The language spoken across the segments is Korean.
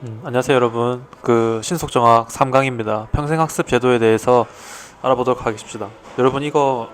안녕하세요 여러분. 신속정학 3강입니다. 평생학습 제도에 대해서 알아보도록 하겠습니다. 여러분 이거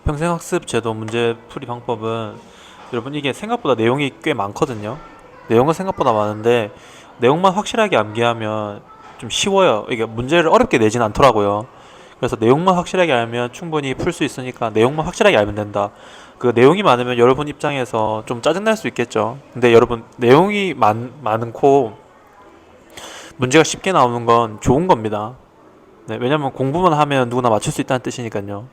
평생학습 제도 문제 풀이 방법은 여러분 이게 생각보다 내용이 꽤 많거든요. 내용은 생각보다 많은데 내용만 확실하게 암기하면 좀 쉬워요. 이게 문제를 어렵게 내진 않더라고요. 그래서 내용만 확실하게 알면 충분히 풀 수 있으니까 내용만 확실하게 알면 된다. 그 내용이 많으면 여러분 입장에서 좀 짜증날 수 있겠죠. 근데 여러분 내용이 많고 문제가 쉽게 나오는 건 좋은 겁니다. 네, 왜냐면 공부만 하면 누구나 맞출 수 있다는 뜻이니까요.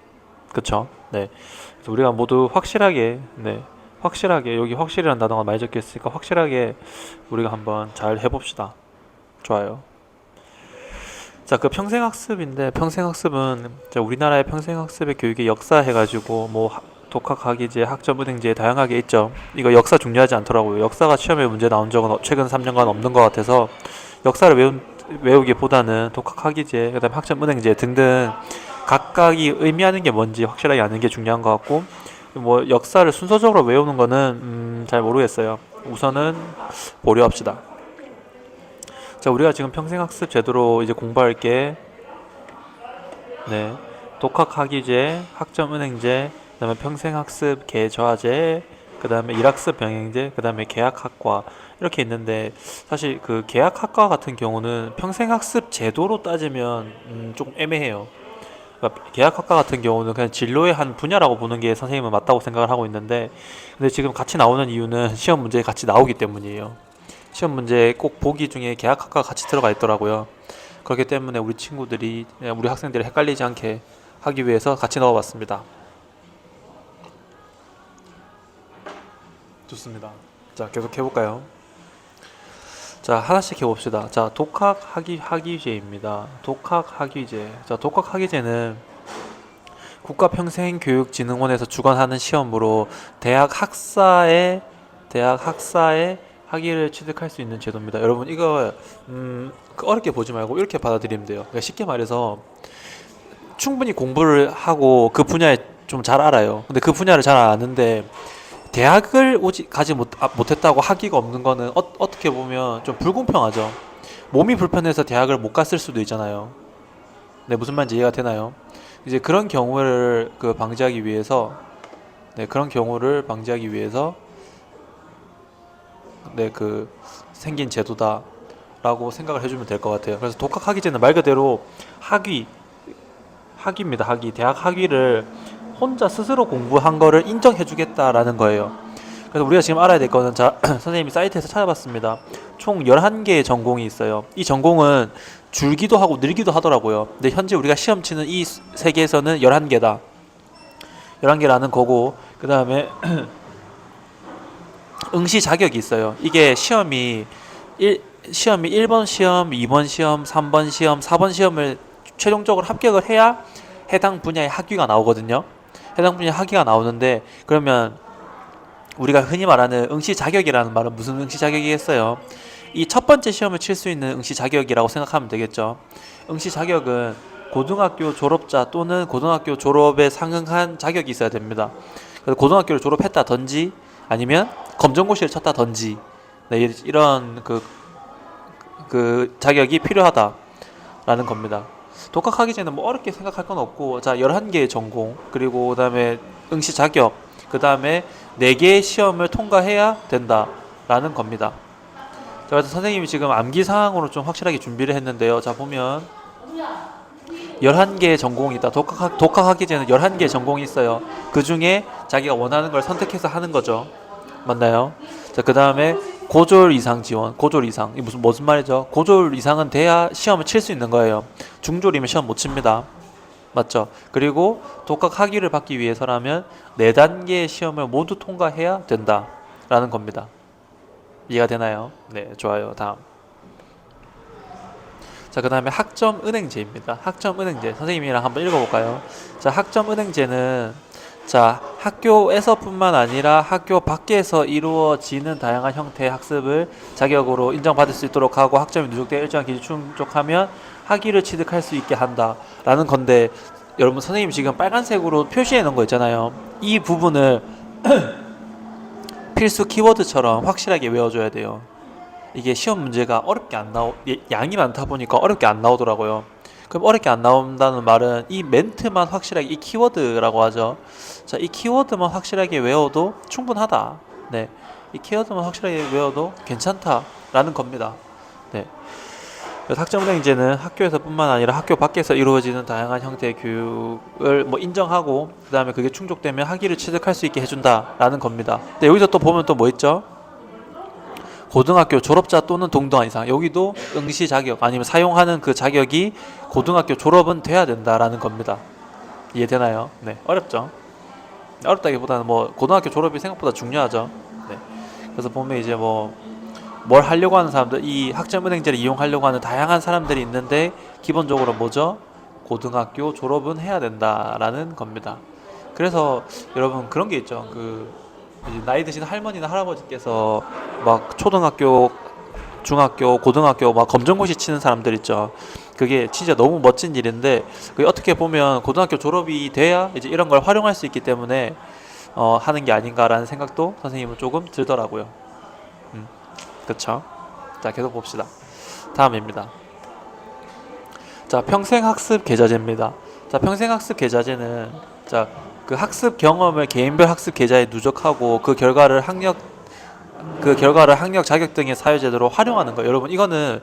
그쵸? 네. 그래서 우리가 모두 확실하게, 네. 확실하게, 여기 확실이라는 단어가 많이 적혀 있으니까 확실하게 우리가 한번 잘 해봅시다. 좋아요. 자, 그 평생학습인데 평생학습은 우리나라의 평생학습의 교육의 역사 해가지고 뭐 독학학위제, 학점은행제 다양하게 있죠. 이거 역사 중요하지 않더라고요. 역사가 시험에 문제 나온 적은 최근 3년간 없는 것 같아서 역사를 외우기보다는 독학학위제, 그다음에 학점은행제 등등 각각이 의미하는 게 뭔지 확실하게 아는 게 중요한 것 같고 뭐 역사를 순서적으로 외우는 거는 잘 모르겠어요. 우선은 보류합시다. 자, 우리가 지금 평생학습 제도로 이제 공부할 게 네, 독학학위제, 학점은행제, 그다음에 평생학습 계좌제, 그다음에 일학습 병행제, 그다음에 계약학과 이렇게 있는데 사실 그 계약학과 같은 경우는 평생학습 제도로 따지면 조금 애매해요. 그러니까 계약학과 같은 경우는 그냥 진로의 한 분야라고 보는 게 선생님은 맞다고 생각을 하고 있는데 근데 지금 같이 나오는 이유는 시험 문제에 같이 나오기 때문이에요. 시험 문제에 꼭 보기 중에 계약학과가 같이 들어가 있더라고요. 그렇기 때문에 우리 학생들이 헷갈리지 않게 하기 위해서 같이 넣어봤습니다. 좋습니다. 자, 계속 해볼까요? 자, 하나씩 해봅시다. 자, 독학학위제입니다. 독학학위제. 자, 독학학위제는 국가평생교육진흥원에서 주관하는 시험으로 대학 학사의 학위를 취득할 수 있는 제도입니다. 여러분 이거 어렵게 보지 말고 이렇게 받아들이면 돼요. 그러니까 쉽게 말해서 충분히 공부를 하고 그 분야에 좀 잘 알아요. 근데 그 분야를 잘 아는데 대학을 가지 못했다고 학위가 없는 거는 어떻게 보면 좀 불공평하죠. 몸이 불편해서 대학을 못 갔을 수도 있잖아요. 네, 무슨 말인지 이해가 되나요? 이제 그런 경우를 방지하기 위해서 그런 경우를 방지하기 위해서 생긴 제도다라고 생각을 해주면 될 것 같아요. 그래서 독학학위제는 말 그대로 학위입니다. 대학 학위를 혼자 스스로 공부한 거를 인정해주겠다라는 거예요. 그래서 우리가 지금 알아야 될 거는 선생님이 사이트에서 찾아봤습니다. 총 11개의 전공이 있어요. 이 전공은 줄기도 하고 늘기도 하더라고요. 근데 현재 우리가 시험 치는 이 세계에서는 11개다. 11개라는 거고 그 다음에 응시 자격이 있어요. 이게 시험이 1번 시험, 2번 시험, 3번 시험, 4번 시험을 최종적으로 합격을 해야 해당 분야의 학위가 나오거든요. 해당 분야의 학위가 나오는데 그러면 우리가 흔히 말하는 응시 자격이라는 말은 무슨 응시 자격이겠어요? 이 첫 번째 시험을 칠 수 있는 응시 자격이라고 생각하면 되겠죠. 응시 자격은 고등학교 졸업자 또는 고등학교 졸업에 상응한 자격이 있어야 됩니다. 그래서 고등학교를 졸업했다든지 아니면 검정고시를 쳤다든지 이런 자격이 필요하다라는 겁니다. 독학학위제는 뭐 어렵게 생각할 건 없고 자 11개의 전공 그리고 그 다음에 응시 자격 그 다음에 4개의 시험을 통과해야 된다라는 겁니다. 자, 그래서 선생님이 지금 암기사항으로 좀 확실하게 준비를 했는데요. 자 보면 11개의 전공이 있다. 독학학위제는 11개의 전공이 있어요. 그 중에 자기가 원하는 걸 선택해서 하는 거죠. 맞나요? 자, 그 다음에 고졸 이상 지원, 고졸 이상. 이 무슨 말이죠? 고졸 이상은 돼야 시험을 칠 수 있는 거예요. 중졸이면 시험 못 칩니다. 맞죠? 그리고 독학 학위를 받기 위해서라면 4단계의 시험을 모두 통과해야 된다라는 겁니다. 이해가 되나요? 네, 좋아요. 다음. 자, 그 다음에 학점은행제입니다. 학점은행제. 선생님이랑 한번 읽어볼까요? 자, 학점은행제는 자, 학교에서뿐만 아니라 학교 밖에서 이루어지는 다양한 형태의 학습을 자격으로 인정받을 수 있도록 하고 학점이 누적되어 일정한 기준 충족하면 학위를 취득할 수 있게 한다라는 건데 여러분 선생님 지금 빨간색으로 표시해 놓은 거 있잖아요. 이 부분을 필수 키워드처럼 확실하게 외워줘야 돼요. 이게 시험 문제가 어렵게 안 나오 양이 많다 보니까 어렵게 안 나오더라고요. 그럼 어렵게 안 나온다는 말은 이 멘트만 확실하게 이 키워드라고 하죠. 자, 이 키워드만 확실하게 외워도 충분하다. 네. 이 키워드만 확실하게 외워도 괜찮다라는 겁니다. 네. 그래서 학점은행제는 학교에서뿐만 아니라 학교 밖에서 이루어지는 다양한 형태의 교육을 뭐 인정하고 그 다음에 그게 충족되면 학위를 취득할 수 있게 해준다라는 겁니다. 근데 여기서 또 보면 또 뭐 있죠? 고등학교 졸업자 또는 동등한 이상, 여기도 응시 자격 아니면 사용하는 그 자격이 고등학교 졸업은 돼야 된다라는 겁니다. 이해되나요? 네, 어렵죠? 어렵다기보다는 뭐 고등학교 졸업이 생각보다 중요하죠. 네. 그래서 보면 이제 뭐 뭘 하려고 하는 사람들, 이 학점은행제를 이용하려고 하는 다양한 사람들이 있는데 기본적으로 뭐죠? 고등학교 졸업은 해야 된다라는 겁니다. 그래서 여러분 그런 게 있죠. 그 이제 나이 드신 할머니나 할아버지께서 막 초등학교, 중학교, 고등학교 막 검정고시 치는 사람들 있죠. 그게 진짜 너무 멋진 일인데 그게 어떻게 보면 고등학교 졸업이 돼야 이제 이런 걸 활용할 수 있기 때문에 하는 게 아닌가라는 생각도 선생님은 조금 들더라고요. 그쵸? 자, 계속 봅시다. 다음입니다. 자, 평생학습 계좌제입니다. 자, 평생학습 계좌제는 자, 그 학습 경험을 개인별 학습 계좌에 누적하고 그 결과를 학력 자격 등의 사유제도로 활용하는 거예요. 여러분 이거는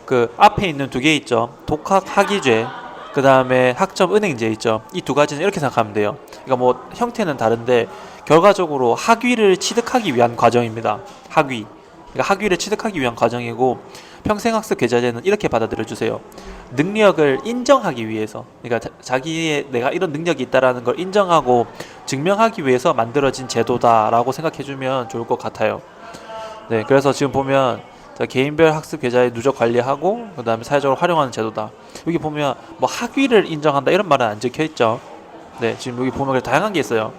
그 앞에 있는 두 개 있죠. 독학 학위제, 그 다음에 학점 은행제 있죠. 이 두 가지는 이렇게 생각하면 돼요. 그러니까 뭐 형태는 다른데 결과적으로 학위를 취득하기 위한 과정입니다. 학위. 그러니까 학위를 취득하기 위한 과정이고 평생학습 계좌제는 이렇게 받아들여 주세요. 능력을 인정하기 위해서, 그러니까 자기의 내가 이런 능력이 있다라는 걸 인정하고 증명하기 위해서 만들어진 제도다라고 생각해 주면 좋을 것 같아요. 네, 그래서 지금 보면 자, 개인별 학습 계좌에 누적 관리하고 그 다음에 사회적으로 활용하는 제도다. 여기 보면 뭐 학위를 인정한다 이런 말은 안 적혀 있죠. 네, 지금 여기 보면 다양한 게 있어요.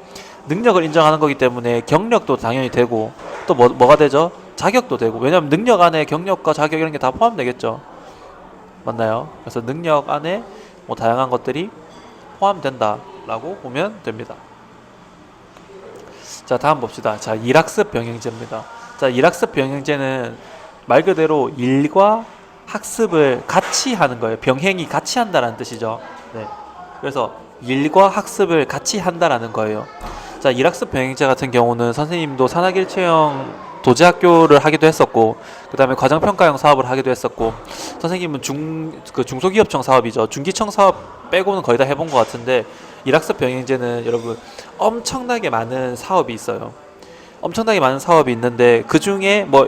능력을 인정하는 거기 때문에 경력도 당연히 되고 또 뭐가 되죠? 자격도 되고. 왜냐면 능력 안에 경력과 자격 이런 게 다 포함되겠죠. 맞나요? 그래서 능력 안에 뭐 다양한 것들이 포함된다라고 보면 됩니다. 자, 다음 봅시다. 자, 일학습 병행제입니다. 자, 일학습 병행제는 말 그대로 일과 학습을 같이 하는 거예요. 병행이 같이 한다라는 뜻이죠. 네. 그래서 일과 학습을 같이 한다라는 거예요. 자, 일학습 병행제 같은 경우는 선생님도 산학일체형 도제학교를 하기도 했었고, 그 다음에 과정평가형 사업을 하기도 했었고, 선생님은 중소기업청 사업이죠. 중기청 사업 빼고는 거의 다 해본 것 같은데, 일학습 병행제는 여러분 엄청나게 많은 사업이 있어요. 엄청나게 많은 사업이 있는데 그 중에 뭐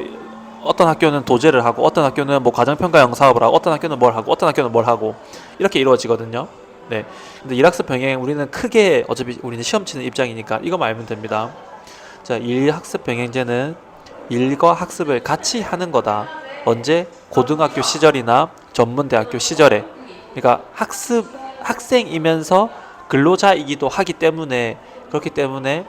어떤 학교는 도제를 하고 어떤 학교는 뭐 과정평가형 사업을 하고 어떤 학교는 뭘 하고 어떤 학교는 뭘 하고 이렇게 이루어지거든요. 네. 근데 일학습 병행 우리는 크게 어차피 우리는 시험 치는 입장이니까 이거만 알면 됩니다. 자, 일학습 병행제는 일과 학습을 같이 하는 거다. 언제? 고등학교 시절이나 전문대학교 시절에. 그러니까 학생이면서 근로자이기도 하기 때문에 그렇기 때문에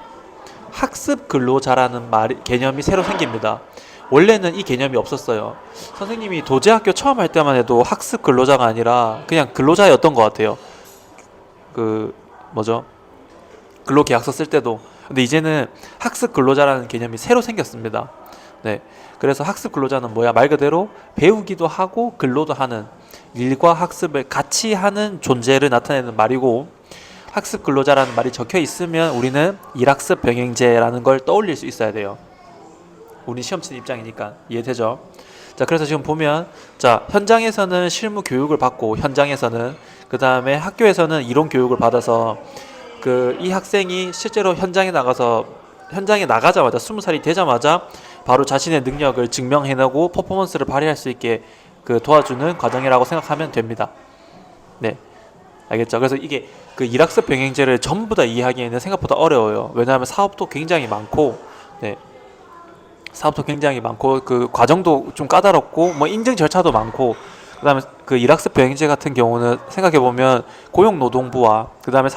학습 근로자라는 개념이 새로 생깁니다. 원래는 이 개념이 없었어요. 선생님이 도제학교 처음 할 때만 해도 학습 근로자가 아니라 그냥 근로자였던 것 같아요. 그 뭐죠? 근로계약서 쓸 때도. 근데 이제는 학습 근로자라는 개념이 새로 생겼습니다. 네. 그래서 학습 근로자는 뭐야? 말 그대로 배우기도 하고 근로도 하는, 일과 학습을 같이 하는 존재를 나타내는 말이고, 학습 근로자라는 말이 적혀 있으면 우리는 일학습 병행제라는 걸 떠올릴 수 있어야 돼요. 우리 시험 치는 입장이니까. 이해되죠? 자, 그래서 지금 보면 자, 현장에서는 실무 교육을 받고, 현장에서는 그 다음에 학교에서는 이론 교육을 받아서 이 학생이 실제로 현장에 나가자마자 20살이 되자마자 바로 자신의 능력을 증명해내고 퍼포먼스를 발휘할 수 있게 도와주는 과정이라고 생각하면 됩니다. 네, 알겠죠? 그래서 이게 일학습 병행제를 전부 다 이해하기에는 생각보다 어려워요. 왜냐하면 사업도 굉장히 많고, 네, 사업도 굉장히 많고 그 과정도 좀 까다롭고 뭐 인증 절차도 많고, 그다음에 일학습 병행제 같은 경우는 생각해 보면 고용노동부와 그다음에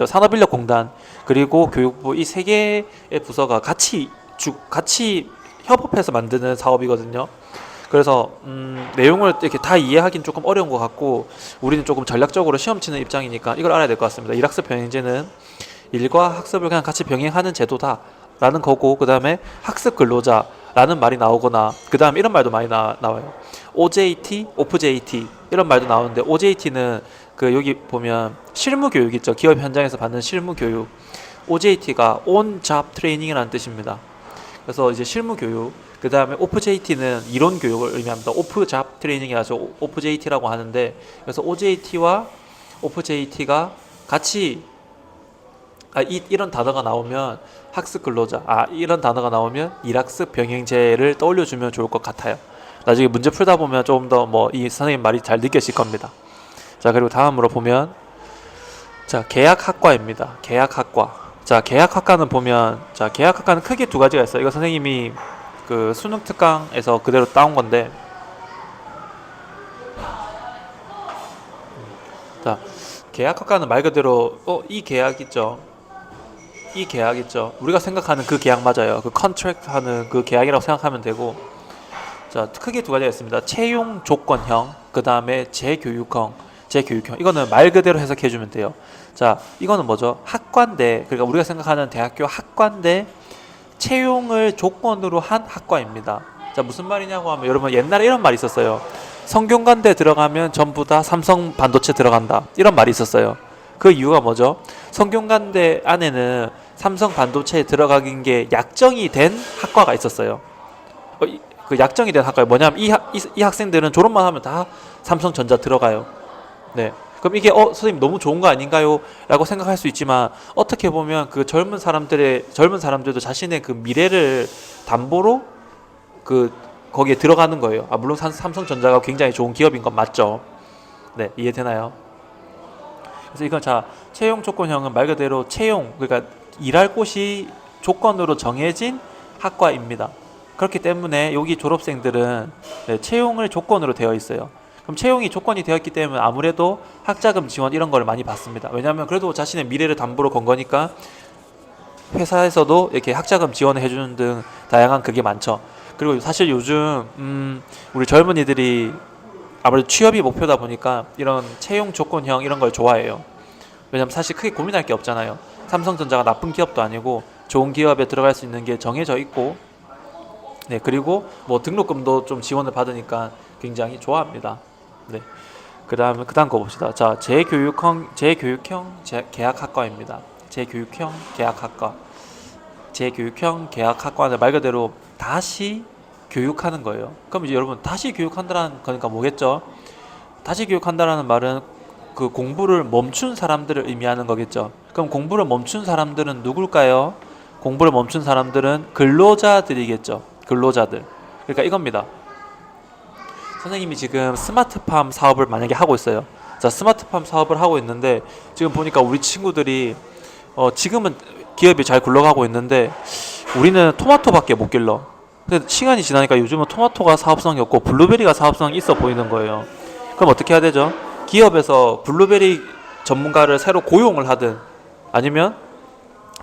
산업인력공단 그리고 교육부 이 세 개의 부서가 같이 협업해서 만드는 사업이거든요. 그래서 내용을 이렇게 다 이해하기는 조금 어려운 것 같고, 우리는 조금 전략적으로 시험 치는 입장이니까 이걸 알아야 될 것 같습니다. 일학습 병행제는 일과 학습을 그냥 같이 병행하는 제도다라는 거고, 그 다음에 학습 근로자 라는 말이 나오거나 그 다음에 이런 말도 많이 나와요. OJT, OFJT 이런 말도 나오는데 OJT는 그 여기 보면 실무 교육 있죠. 기업 현장에서 받는 실무 교육. OJT가 On Job Training이라는 뜻입니다. 그래서 이제 실무 교육. 그 다음에 OFJT는 이론 교육을 의미합니다. Off Job Training이라서 OFJT라고 하는데 그래서 OJT와 OFJT가 같이 이런 단어가 나오면 학습 근로자 이런 단어가 나오면 일학습 병행제를 떠올려주면 좋을 것 같아요. 나중에 문제 풀다 보면 조금 더 뭐 이 선생님 말이 잘 느껴질 겁니다. 자, 그리고 다음으로 보면 자, 계약학과입니다. 계약학과. 자, 계약학과는 보면 자, 계약학과는 크게 두 가지가 있어요. 이거 선생님이 그 수능 특강에서 그대로 따온 건데 자, 계약학과는 말 그대로 이 계약 있죠. 이 계약 있죠. 우리가 생각하는 그 계약 맞아요. 그 컨트랙트 하는 그 계약이라고 생각하면 되고 자, 크게 두 가지가 있습니다. 채용 조건형, 그 다음에 재교육형. 이거는 말 그대로 해석해 주면 돼요. 자, 이거는 뭐죠? 학과인데, 그러니까 우리가 생각하는 대학교 학과인데 채용을 조건으로 한 학과입니다. 자, 무슨 말이냐고 하면 여러분 옛날에 이런 말이 있었어요. 성균관대 들어가면 전부 다 삼성 반도체 들어간다. 이런 말이 있었어요. 그 이유가 뭐죠? 성균관대 안에는 삼성 반도체에 들어가긴 게 약정이 된 학과가 있었어요. 그 약정이 된 학과에 뭐냐면 이 학생들은 졸업만 하면 다 삼성전자 들어가요. 네. 그럼 이게 선생님 너무 좋은 거 아닌가요? 라고 생각할 수 있지만 어떻게 보면 그 젊은 사람들도 자신의 그 미래를 담보로 거기에 들어가는 거예요. 물론 삼성전자가 굉장히 좋은 기업인 건 맞죠. 네, 이해되나요? 그래서 이건 자, 채용 조건형은 말 그대로 채용, 그러니까 일할 곳이 조건으로 정해진 학과입니다. 그렇기 때문에 여기 졸업생들은 채용을 조건으로 되어 있어요. 그럼 채용이 조건이 되었기 때문에 아무래도 학자금 지원 이런 걸 많이 받습니다. 왜냐하면 그래도 자신의 미래를 담보로 건 거니까 회사에서도 이렇게 학자금 지원을 해주는 등 다양한 그게 많죠. 그리고 사실 요즘 우리 젊은이들이 아무래도 취업이 목표다 보니까 이런 채용 조건형 이런 걸 좋아해요. 왜냐면 사실 크게 고민할 게 없잖아요. 삼성전자가 나쁜 기업도 아니고 좋은 기업에 들어갈 수 있는 게 정해져 있고 네, 그리고 뭐 등록금도 좀 지원을 받으니까 굉장히 좋아합니다. 네. 그다음 거 봅시다. 자, 재교육형 계약학과입니다. 재교육형 계약학과는 말 그대로 다시 교육하는 거예요. 그럼 이제 여러분 다시 교육한다는 거니까 뭐겠죠? 다시 교육한다라는 말은 그 공부를 멈춘 사람들을 의미하는 거겠죠. 그럼 공부를 멈춘 사람들은 누굴까요? 공부를 멈춘 사람들은 근로자들이겠죠. 근로자들. 그러니까 이겁니다. 선생님이 지금 스마트팜 사업을 만약에 하고 있어요. 자, 스마트팜 사업을 하고 있는데 지금 보니까 우리 친구들이 지금은 기업이 잘 굴러가고 있는데 우리는 토마토밖에 못 길러. 근데 시간이 지나니까 요즘은 토마토가 사업성이 없고 블루베리가 사업성이 있어 보이는 거예요. 그럼 어떻게 해야 되죠? 기업에서 블루베리 전문가를 새로 고용을 하든 아니면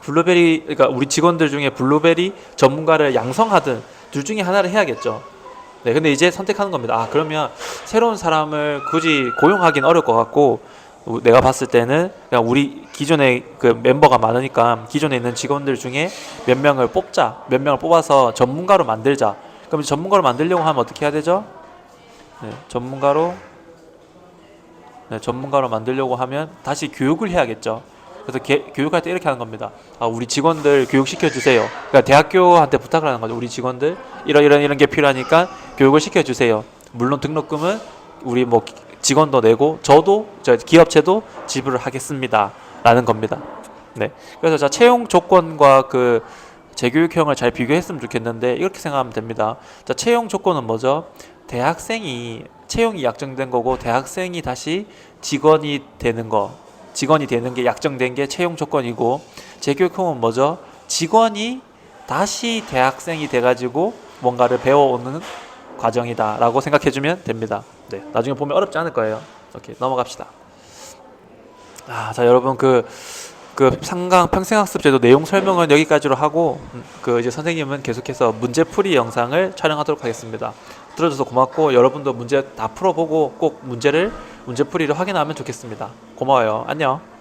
그러니까 우리 직원들 중에 블루베리 전문가를 양성하든 둘 중에 하나를 해야겠죠. 네, 근데 이제 선택하는 겁니다. 그러면 새로운 사람을 굳이 고용하기는 어려울 것 같고 내가 봤을 때는 그냥 우리 기존에 그 멤버가 많으니까 기존에 있는 직원들 중에 몇 명을 뽑아서 전문가로 만들자. 그럼 전문가로 만들려고 하면 어떻게 해야 되죠? 네, 전문가로 만들려고 하면 다시 교육을 해야겠죠. 그래서 교육할 때 이렇게 하는 겁니다. 우리 직원들 교육시켜 주세요. 그러니까 대학교한테 부탁을 하는 거죠. 우리 직원들 이런 게 필요하니까 교육을 시켜 주세요. 물론 등록금은 우리 뭐 직원도 내고 기업체도 지불을 하겠습니다. 라는 겁니다. 네. 그래서 자, 채용 조건과 그 재교육형을 잘 비교했으면 좋겠는데 이렇게 생각하면 됩니다. 자, 채용 조건은 뭐죠? 채용이 약정된 거고 대학생이 다시 직원이 되는 게 약정된 게 채용 조건이고 재교육형은 뭐죠? 직원이 다시 대학생이 돼가지고 뭔가를 배워오는 과정이다 라고 생각해주면 됩니다. 네, 나중에 보면 어렵지 않을 거예요. 오케이, 넘어갑시다. 자, 여러분 그 상강 평생학습제도 내용 설명은 여기까지로 하고 이제 선생님은 계속해서 문제풀이 영상을 촬영하도록 하겠습니다. 들어줘서 고맙고 여러분도 문제 다 풀어보고 꼭 문제풀이를 확인하면 좋겠습니다. 고마워요. 안녕.